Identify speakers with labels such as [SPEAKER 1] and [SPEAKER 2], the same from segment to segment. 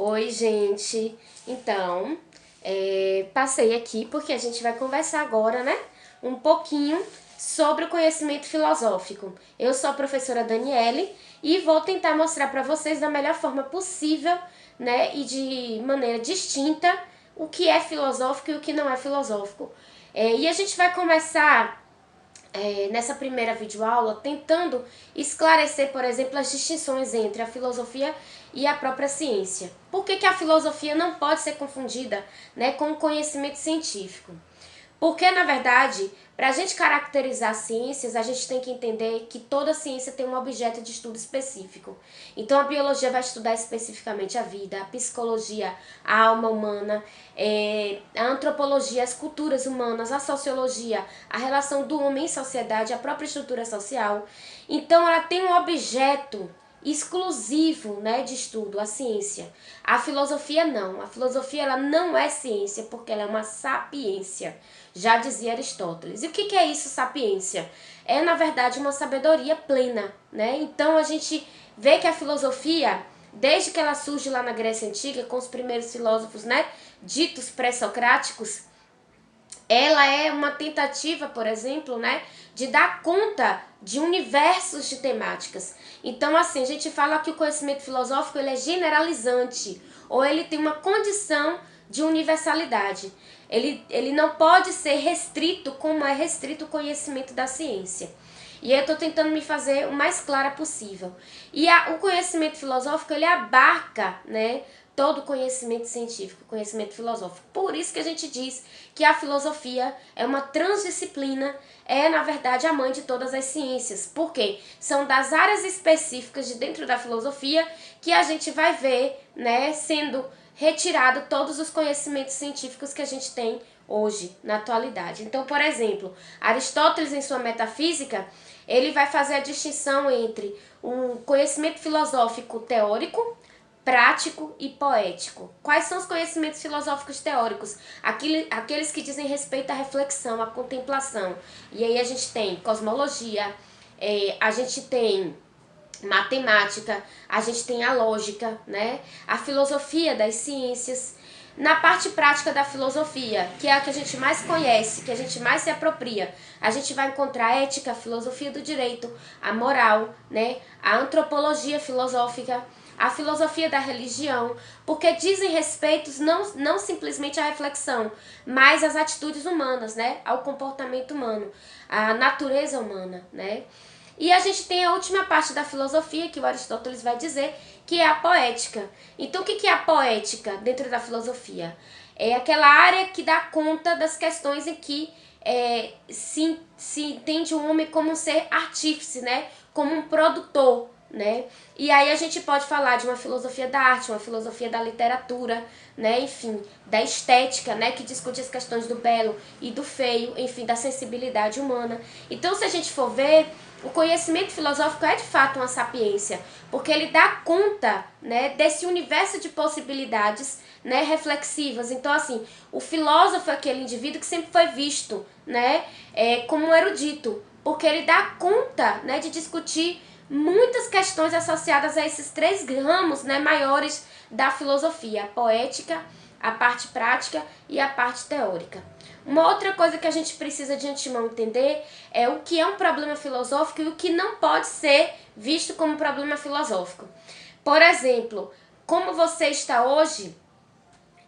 [SPEAKER 1] Oi, gente. Então, passei aqui porque a gente vai conversar agora, né? Um pouquinho sobre o conhecimento filosófico. Eu sou a professora Daniele e vou tentar mostrar para vocês da melhor forma possível, né? E de maneira distinta o que é filosófico e o que não é filosófico. E a gente vai começar nessa primeira videoaula tentando esclarecer, por exemplo, as distinções entre a filosofia e a própria ciência. Por que a filosofia não pode ser confundida, né, com o conhecimento científico? Porque, na verdade, para a gente caracterizar ciências, a gente tem que entender que toda ciência tem um objeto de estudo específico. Então, a biologia vai estudar especificamente a vida, a psicologia, a alma humana, a antropologia, as culturas humanas, a sociologia, a relação do homem em sociedade, a própria estrutura social. Então, ela tem um objeto exclusivo, né, de estudo, a ciência. A filosofia não. A filosofia ela não é ciência porque ela é uma sapiência, já dizia Aristóteles. E o que é isso, sapiência? É, na verdade, uma sabedoria plena, né? Então, a gente vê que a filosofia, desde que ela surge lá na Grécia Antiga, com os primeiros filósofos, né, ditos pré-socráticos, ela é uma tentativa, por exemplo, né, de dar conta de universos de temáticas. Então, assim, a gente fala que o conhecimento filosófico ele é generalizante, ou ele tem uma condição de universalidade. Ele não pode ser restrito como é restrito o conhecimento da ciência. E eu estou tentando me fazer o mais clara possível. E o conhecimento filosófico, ele abarca, né, todo o conhecimento científico, conhecimento filosófico. Por isso que a gente diz que a filosofia é uma transdisciplina, é, na verdade, a mãe de todas as ciências. Por quê? São das áreas específicas de dentro da filosofia que a gente vai ver, né, sendo retirado todos os conhecimentos científicos que a gente tem hoje, na atualidade. Então, por exemplo, Aristóteles, em sua Metafísica, ele vai fazer a distinção entre um conhecimento filosófico teórico, prático e poético. Quais são os conhecimentos filosóficos teóricos? Aqueles que dizem respeito à reflexão, à contemplação. E aí a gente tem cosmologia, a gente tem matemática, a gente tem a lógica, né? A filosofia das ciências. Na parte prática da filosofia, que é a que a gente mais conhece, que a gente mais se apropria, a gente vai encontrar a ética, a filosofia do direito, a moral, né? A antropologia filosófica, a filosofia da religião, porque dizem respeito não simplesmente à reflexão, mas às atitudes humanas, né? Ao comportamento humano, à natureza humana, né? E a gente tem a última parte da filosofia, que o Aristóteles vai dizer, que é a poética. Então, o que é a poética dentro da filosofia? É aquela área que dá conta das questões em que se entende o homem como um ser artífice, né? Como um produtor, né? E aí a gente pode falar de uma filosofia da arte, uma filosofia da literatura, né? Enfim, da estética, né? Que discute as questões do belo e do feio, enfim, da sensibilidade humana. Então, se a gente for ver, o conhecimento filosófico é de fato uma sapiência, porque ele dá conta, né, desse universo de possibilidades, né, reflexivas. Então, assim, o filósofo é aquele indivíduo que sempre foi visto, né, como um erudito, porque ele dá conta, né, de discutir muitas questões associadas a esses três ramos, né, maiores da filosofia: a poética, a parte prática e a parte teórica. Uma outra coisa que a gente precisa de antemão entender é o que é um problema filosófico e o que não pode ser visto como problema filosófico. Por exemplo, como você está hoje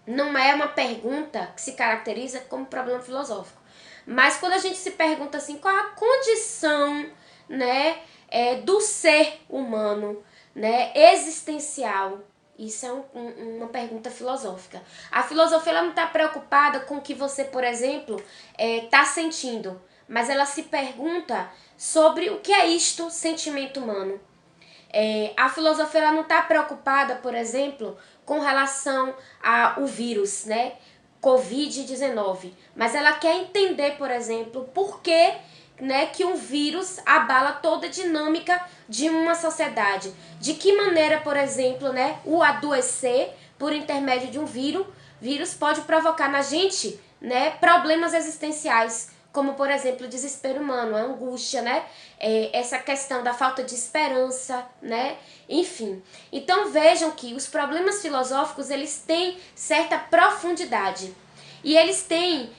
[SPEAKER 1] não é uma pergunta que se caracteriza como problema filosófico. Mas quando a gente se pergunta assim, qual a condição, né, do ser humano, né, existencial, isso é uma pergunta filosófica. A filosofia ela não está preocupada com o que você, por exemplo, está sentindo, mas ela se pergunta sobre o que é isto, sentimento humano. A filosofia ela não está preocupada, por exemplo, com relação ao vírus, né? Covid-19, mas ela quer entender, por exemplo, por que, né, que um vírus abala toda a dinâmica de uma sociedade. De que maneira, por exemplo, né, o adoecer por intermédio de um vírus pode provocar na gente, né, problemas existenciais, como, por exemplo, o desespero humano, a angústia, né? Essa questão da falta de esperança, né? Enfim. Então vejam que os problemas filosóficos, eles têm certa profundidade e eles têm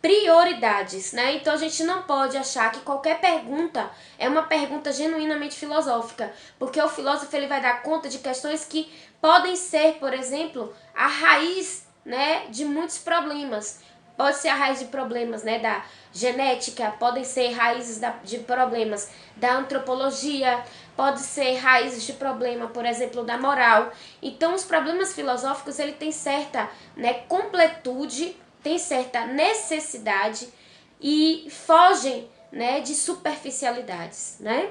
[SPEAKER 1] prioridades, né? Então a gente não pode achar que qualquer pergunta é uma pergunta genuinamente filosófica, porque o filósofo ele vai dar conta de questões que podem ser, por exemplo, a raiz, né, de muitos problemas. Pode ser a raiz de problemas, né, da genética, podem ser raízes de problemas da antropologia, pode ser raízes de problema, por exemplo, da moral. Então os problemas filosóficos ele tem certa, né, completude, tem certa necessidade e fogem, né, de superficialidades, né?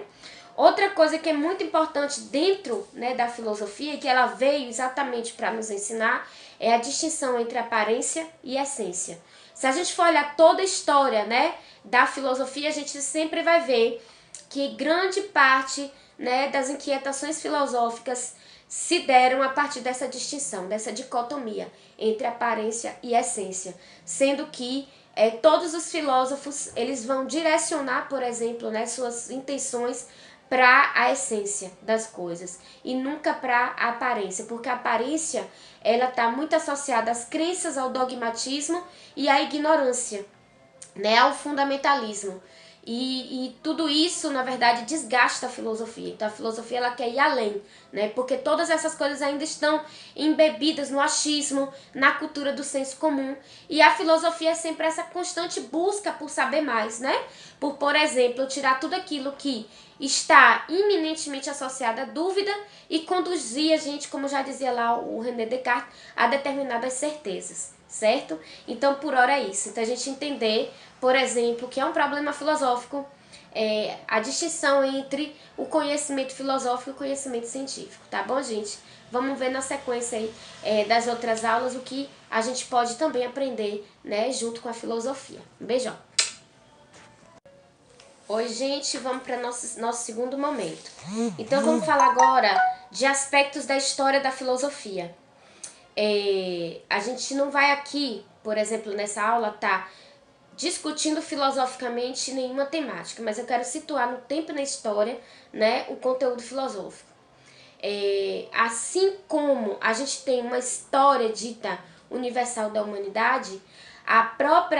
[SPEAKER 1] Outra coisa que é muito importante dentro, né, da filosofia, que ela veio exatamente para nos ensinar, é a distinção entre aparência e essência. Se a gente for olhar toda a história, né, da filosofia, a gente sempre vai ver que grande parte, né, das inquietações filosóficas se deram a partir dessa distinção, dessa dicotomia entre aparência e essência, sendo que todos os filósofos eles vão direcionar, por exemplo, né, suas intenções para a essência das coisas e nunca para a aparência, porque a aparência ela está muito associada às crenças, ao dogmatismo e à ignorância, né, ao fundamentalismo. E tudo isso, na verdade, desgasta a filosofia. Então, a filosofia ela quer ir além, né? Porque todas essas coisas ainda estão embebidas no achismo, na cultura do senso comum. E a filosofia é sempre essa constante busca por saber mais, né? Por exemplo, tirar tudo aquilo que está iminentemente associado à dúvida e conduzir a gente, como já dizia lá o René Descartes, a determinadas certezas, certo? Então, por hora é isso. Então, a gente entender, por exemplo, que é um problema filosófico, a distinção entre o conhecimento filosófico e o conhecimento científico, tá bom, gente? Vamos ver na sequência aí, das outras aulas o que a gente pode também aprender, né, junto com a filosofia. Um beijão! Oi, gente, vamos para nosso segundo momento. Então, vamos falar agora de aspectos da história da filosofia. A gente não vai aqui, por exemplo, nessa aula, tá discutindo filosoficamente nenhuma temática, mas eu quero situar no tempo e na história, né, o conteúdo filosófico. Assim como a gente tem uma história dita universal da humanidade, a própria